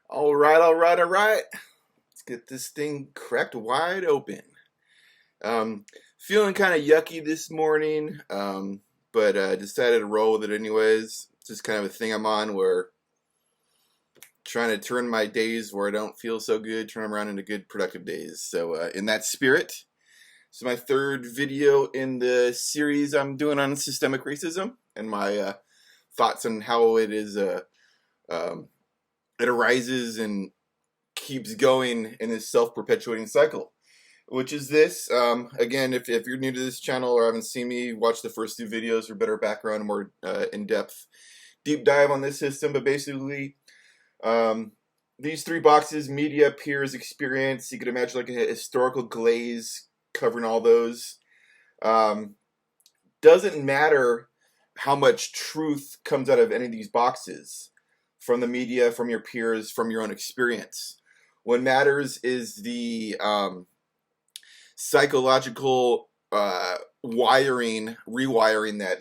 All right, all right, all right. Let's get this thing cracked wide open. Um, Feeling kind of yucky this morning, but decided to roll with it anyways. It's just kind of a thing I'm on where trying to turn my days where I don't feel so good, turn them around into good, productive days. So in that spirit, this is my third video in the series I'm doing on systemic racism and my thoughts on how um, it arises and keeps going in this self-perpetuating cycle, which is this. Again, if you're new to this channel or haven't seen me, watch the first two videos for better background, more in-depth deep dive on this system. But basically, these three boxes: media, peers, experience. You could imagine like a historical glaze covering all those. Doesn't matter how much truth comes out of any of these boxes, from the media, from your peers, from your own experience. What matters is the psychological rewiring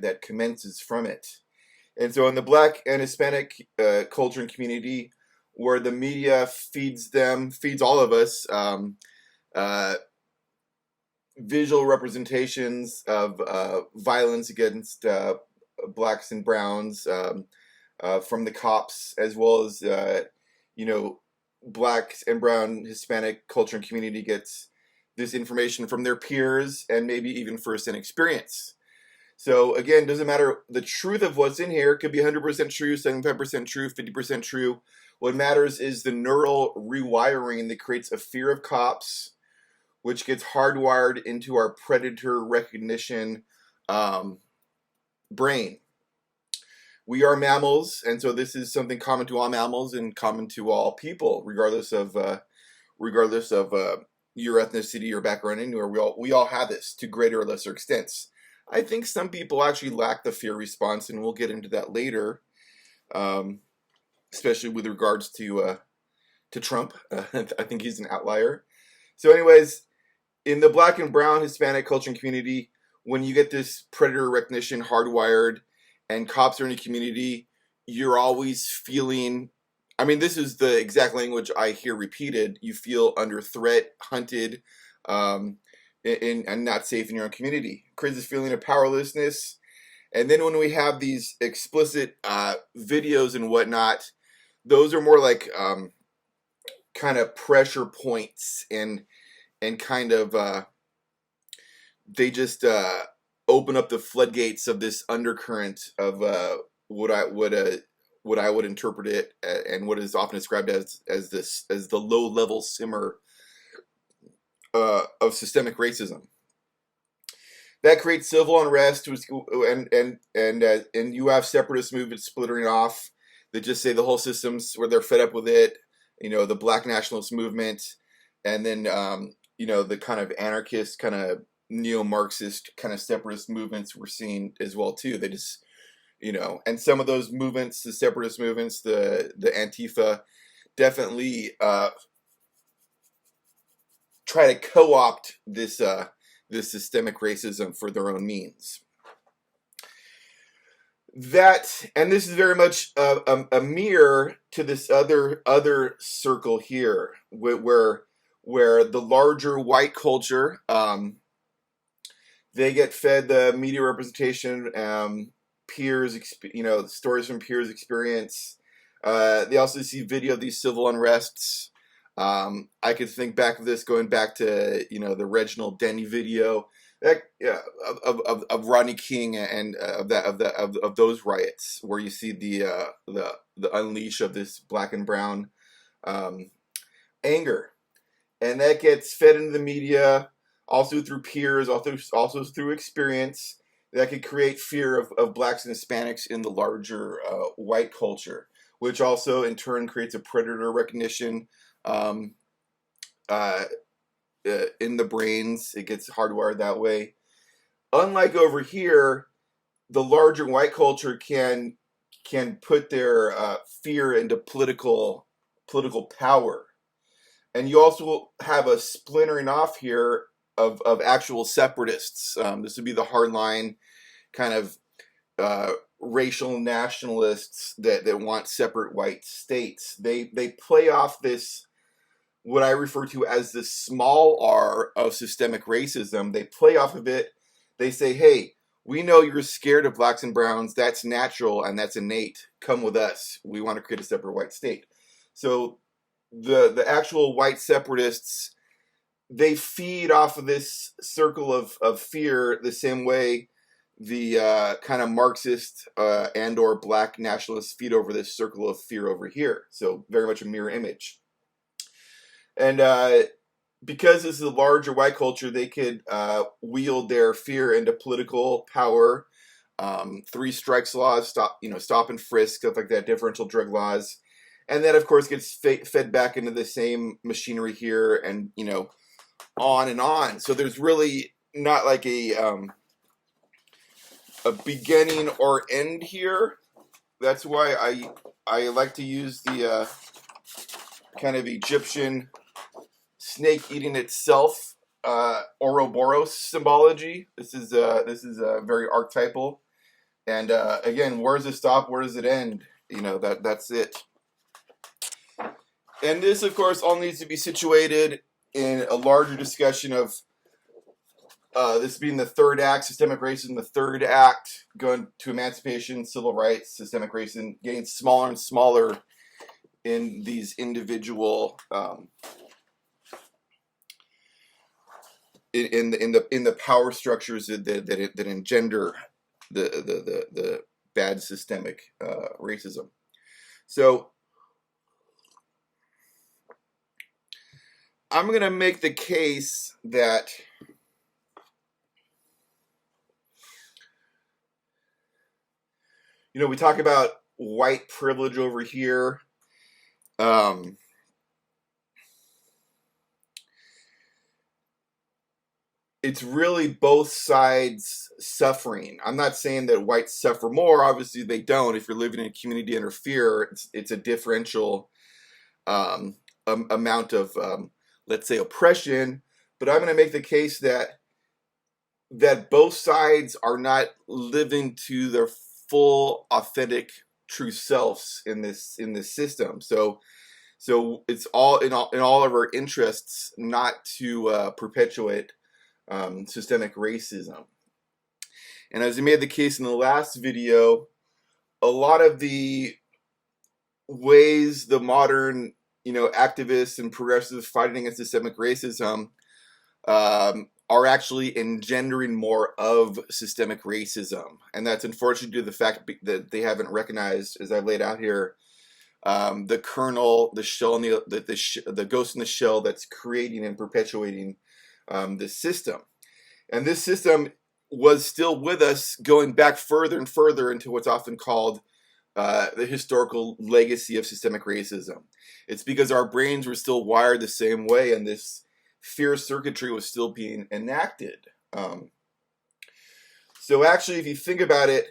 that commences from it. And so in the Black and Hispanic culture and community, where the media feeds all of us visual representations of violence against blacks and browns from the cops, as well as Black and brown Hispanic culture and community gets this information from their peers and maybe even first-hand experience. So again, doesn't matter the truth of what's in here. It could be 100% true, 75% true, 50% true. What matters is the neural rewiring that creates a fear of cops, which gets hardwired into our predator recognition brain. We are mammals, and so this is something common to all mammals and common to all people, regardless of your ethnicity or background. Anywhere, we all have this to greater or lesser extents. I think some people actually lack the fear response, and we'll get into that later, especially with regards to Trump. I think he's an outlier. So, anyways, in the Black and brown Hispanic culture and community, when you get this predator recognition hardwired, and cops are in a community, you're always feeling, I mean, this is the exact language I hear repeated. You feel under threat, hunted, and not safe in your own community. Creates this feeling of powerlessness. And then when we have these explicit videos and whatnot, those are more like kind of pressure points and kind of they just open up the floodgates of this undercurrent of what I would interpret it and what is often described as the low level simmer of systemic racism. That creates civil unrest, and you have separatist movements splittering off that just say the whole system's where they're fed up with it. The Black nationalist movement, and then the kind of anarchist, kind of neo-Marxist, kind of separatist movements we're seeing as well too. They just, and some of those movements, the separatist movements, the Antifa, definitely try to co-opt this systemic racism for their own means. And this is very much a mirror to this other circle here, where the larger white culture, they get fed the media representation, peers, stories from peers' experience. They also see video of these civil unrests. I could think back of this going back to the Reginald Denny video of Rodney King and of those riots, where you see the unleash of this Black and brown anger, and that gets fed into the media. Also through peers, also through experience, that could create fear of Blacks and Hispanics in the larger white culture, which also in turn creates a predator recognition in the brains. It gets hardwired that way. Unlike over here, the larger white culture can put their fear into political power, and you also have a splintering off here of actual separatists. This would be the hardline kind of racial nationalists that want separate white states. They play off this, what I refer to as the small r of systemic racism. They play off of it. They say, hey, we know you're scared of blacks and browns. That's natural and that's innate. Come with us. We want to create a separate white state. So the actual white separatists, they feed off of this circle of fear the same way the kind of Marxist and or black nationalists feed over this circle of fear over here. So very much a mirror image. And because this is a larger white culture, they could wield their fear into political power, 3 strikes laws, stop and frisk, stuff like that, differential drug laws. And that, of course, gets fed back into the same machinery here and, on and on. So there's really not like a beginning or end here. That's why I like to use the kind of Egyptian snake eating itself Ouroboros symbology. This is very archetypal. And again, where does it stop? Where does it end? That's it. And this, of course, all needs to be situated in a larger discussion of this being the third act, systemic racism, the third act, going to emancipation, civil rights, systemic racism, getting smaller and smaller in these individual in the power structures that engender the bad systemic racism. So I'm going to make the case that we talk about white privilege over here. It's really both sides suffering. I'm not saying that whites suffer more. Obviously, they don't. If you're living in a community under fear, it's a differential amount of, let's say, oppression. But I'm going to make the case that both sides are not living to their full, authentic, true selves in this system. So it's all in all of our interests not to perpetuate systemic racism. And as I made the case in the last video, a lot of the ways the modern activists and progressives fighting against systemic racism are actually engendering more of systemic racism. And that's unfortunate due to the fact that they haven't recognized, as I laid out here, the kernel, the shell, and the ghost in the shell that's creating and perpetuating this system. And this system was still with us going back further and further into what's often called the historical legacy of systemic racism. It's because our brains were still wired the same way, and this fear circuitry was still being enacted. So actually, if you think about it,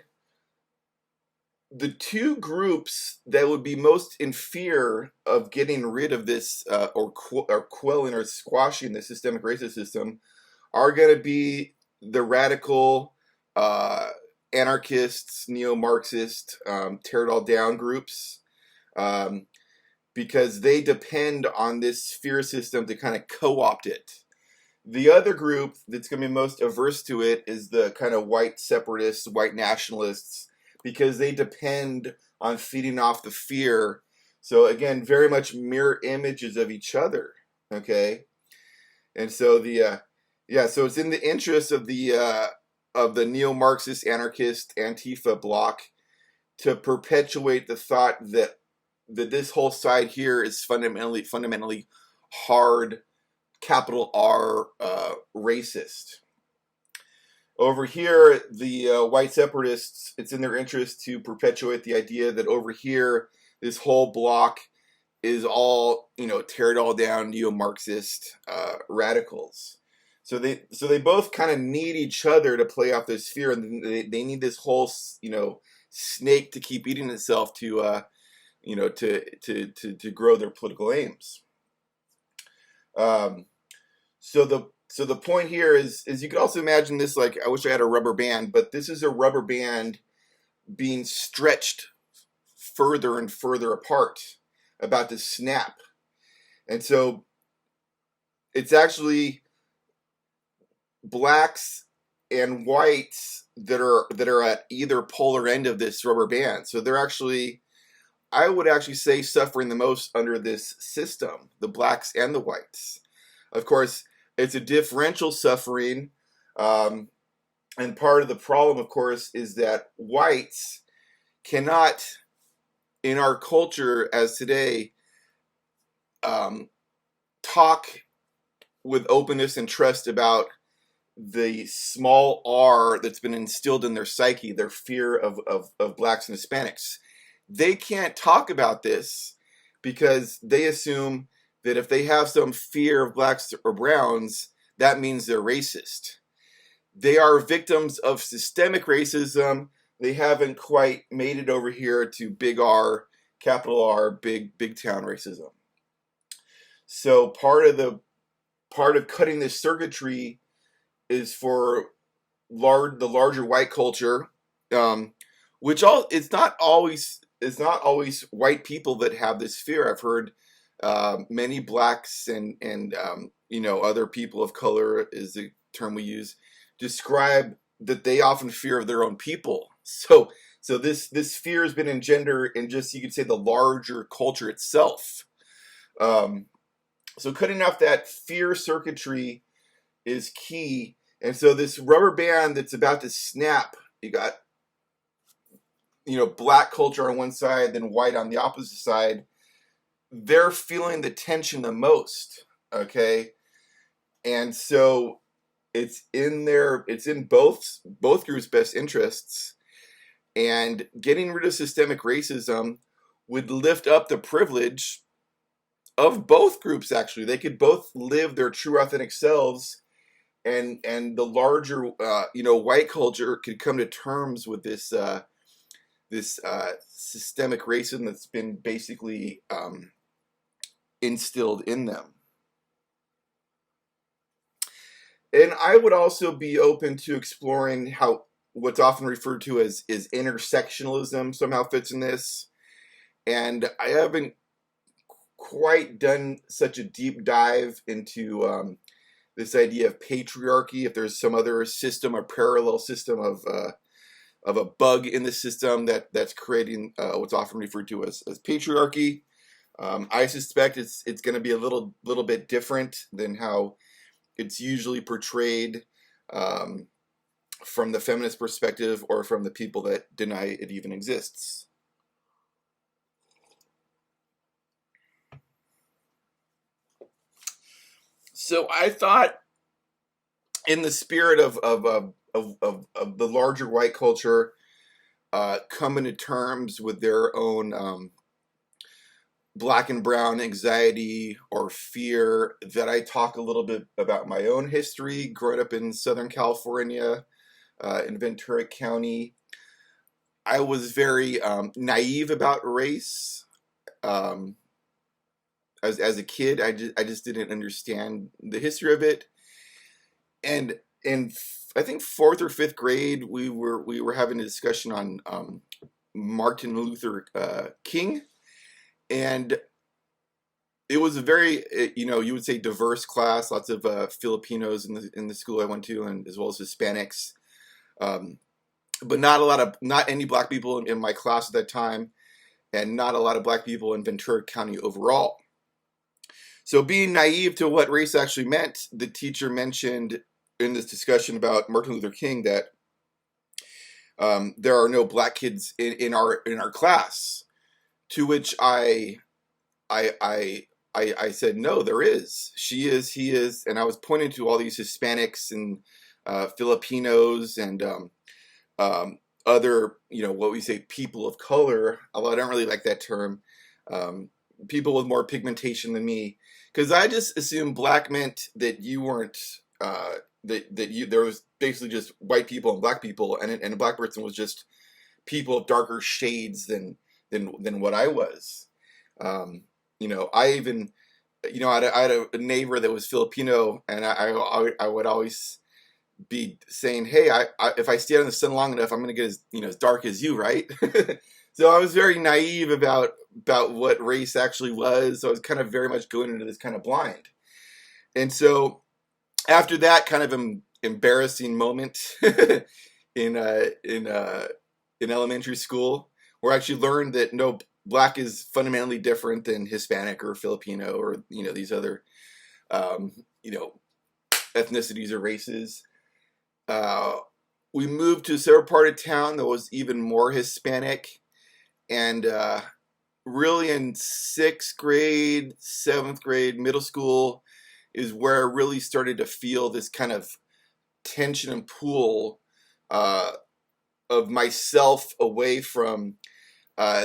the two groups that would be most in fear of getting rid of this or quelling or squashing the systemic racist system are going to be the radical anarchists, neo-Marxist, tear it all down groups, because they depend on this fear system to kind of co-opt it. The other group that's going to be most averse to it is the kind of white separatists, white nationalists, because they depend on feeding off the fear. So again, very much mirror images of each other, okay? And so so it's in the interest of the neo-Marxist, anarchist, Antifa bloc to perpetuate the thought that this whole side here is fundamentally hard, capital R, racist. Over here, the white separatists, it's in their interest to perpetuate the idea that over here, this whole block is all, tear it all down, neo-Marxist radicals. So they both kind of need each other to play off this fear, and they need this whole, snake to keep eating itself to grow their political aims. So the point here is you could also imagine this like, I wish I had a rubber band, but this is a rubber band being stretched further and further apart, about to snap. And so it's actually blacks and whites that are at either polar end of this rubber band. So they're actually, I would actually say, suffering the most under this system, the blacks and the whites. Of course, it's a differential suffering, and part of the problem, of course, is that whites cannot, in our culture as today, talk with openness and trust about the small r that's been instilled in their psyche, their fear of blacks and Hispanics. They can't talk about this because they assume that if they have some fear of blacks or browns, that means they're racist. They are victims of systemic racism. They haven't quite made it over here to big R, capital R, big town racism. So part of cutting this circuitry is for the larger white culture, which it's not always white people that have this fear. I've heard many blacks and other people of color is the term we use, describe that they often fear of their own people. So this fear has been engendered in, just, you could say, the larger culture itself. So cutting off that fear circuitry is key. And so this rubber band that's about to snap, you got, black culture on one side, then white on the opposite side. They're feeling the tension the most, okay? And so it's in both groups' best interests. And getting rid of systemic racism would lift up the privilege of both groups. Actually, they could both live their true, authentic selves, and the larger, white culture could come to terms with this systemic racism that's been basically instilled in them. And I would also be open to exploring how what's often referred to as intersectionalism somehow fits in this. And I haven't quite done such a deep dive into this idea of patriarchy, if there's some other system or parallel system of a bug in the system that's creating what's often referred to as patriarchy. I suspect it's going to be a little bit different than how it's usually portrayed from the feminist perspective or from the people that deny it even exists. So I thought, in the spirit of the larger white culture coming to terms with their own black and brown anxiety or fear, that I talk a little bit about my own history, growing up in Southern California, in Ventura County. I was very naive about race. As a kid, I just didn't understand the history of it. And in, I think, 4th or 5th grade, we were having a discussion on Martin Luther King, and it was a very, you would say, diverse class. Lots of Filipinos in the school I went to, and as well as Hispanics, but not any black people in my class at that time, and not a lot of black people in Ventura County overall. So being naive to what race actually meant, the teacher mentioned in this discussion about Martin Luther King that there are no black kids in our class. To which I said, no, there is. She is, he is, and I was pointing to all these Hispanics and Filipinos and other, what we say, people of color. Although I don't really like that term. People with more pigmentation than me, because I just assumed black meant that you weren't there was basically just white people and black people, and a black person was just people of darker shades than what I was. I even, I had a neighbor that was Filipino, and I would always be saying, hey, if I stay out in the sun long enough, I'm going to get as dark as you, right? So I was very naive about what race actually was. So I was kind of very much going into this kind of blind. And so after that kind of embarrassing moment in elementary school, where I actually learned that no, black is fundamentally different than Hispanic or Filipino or these other ethnicities or races. We moved to a separate part of town that was even more Hispanic, and really in 6th grade, 7th grade, middle school is where I really started to feel this kind of tension and pull of myself away from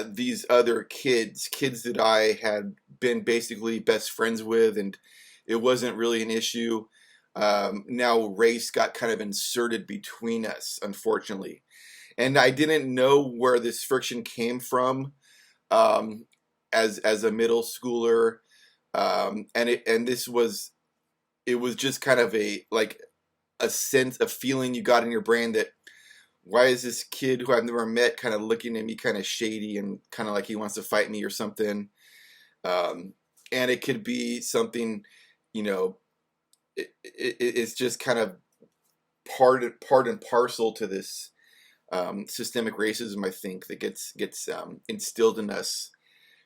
these other kids that I had been basically best friends with, and it wasn't really an issue. Now race got kind of inserted between us, unfortunately. And I didn't know where this friction came from as a middle schooler. It was just kind of a sense, a feeling you got in your brain that, why is this kid who I've never met kind of looking at me kind of shady and kind of like he wants to fight me or something? And it could be something, it's just kind of part and parcel to this systemic racism, I think, that gets instilled in us.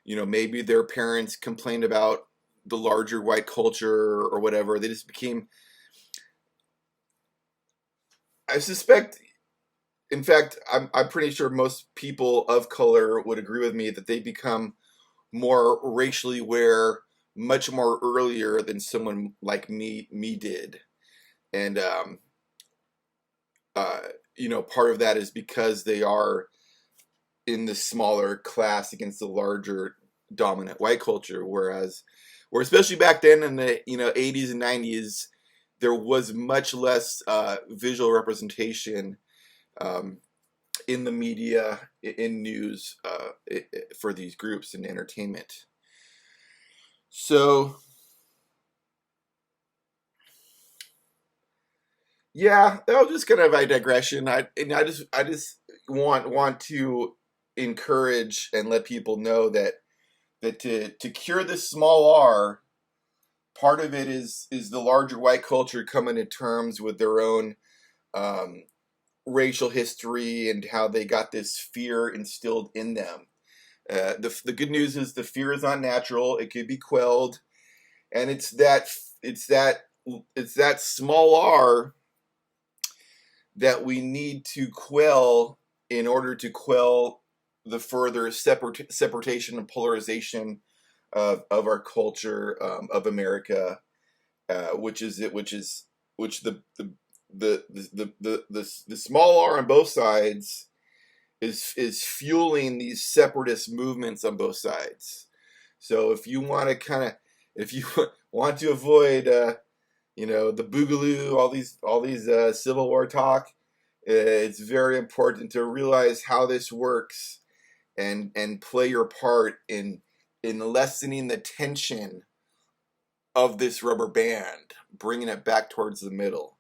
Maybe their parents complained about the larger white culture or whatever. They just became, I suspect, in fact, I'm pretty sure most people of color would agree with me that they become more racially aware much more earlier than someone like me did. And part of that is because they are in the smaller class against the larger dominant white culture, where especially back then in the 80s and 90s, there was much less visual representation in the media, in news, for these groups in entertainment. So yeah, that was just kind of a digression. I just want to encourage and let people know that to cure this small r, part of it is the larger white culture coming to terms with their own racial history and how they got this fear instilled in them. The good news is the fear is not natural. It could be quelled, and it's that small r that we need to quell in order to quell the further separation and polarization of our culture, of America, which the small r on both sides is fueling these separatist movements on both sides. So if you want to avoid the boogaloo, all these Civil War talk, it's very important to realize how this works and play your part in lessening the tension of this rubber band, bringing it back towards the middle.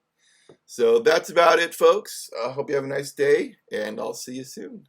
So that's about it, folks. I hope you have a nice day, and I'll see you soon.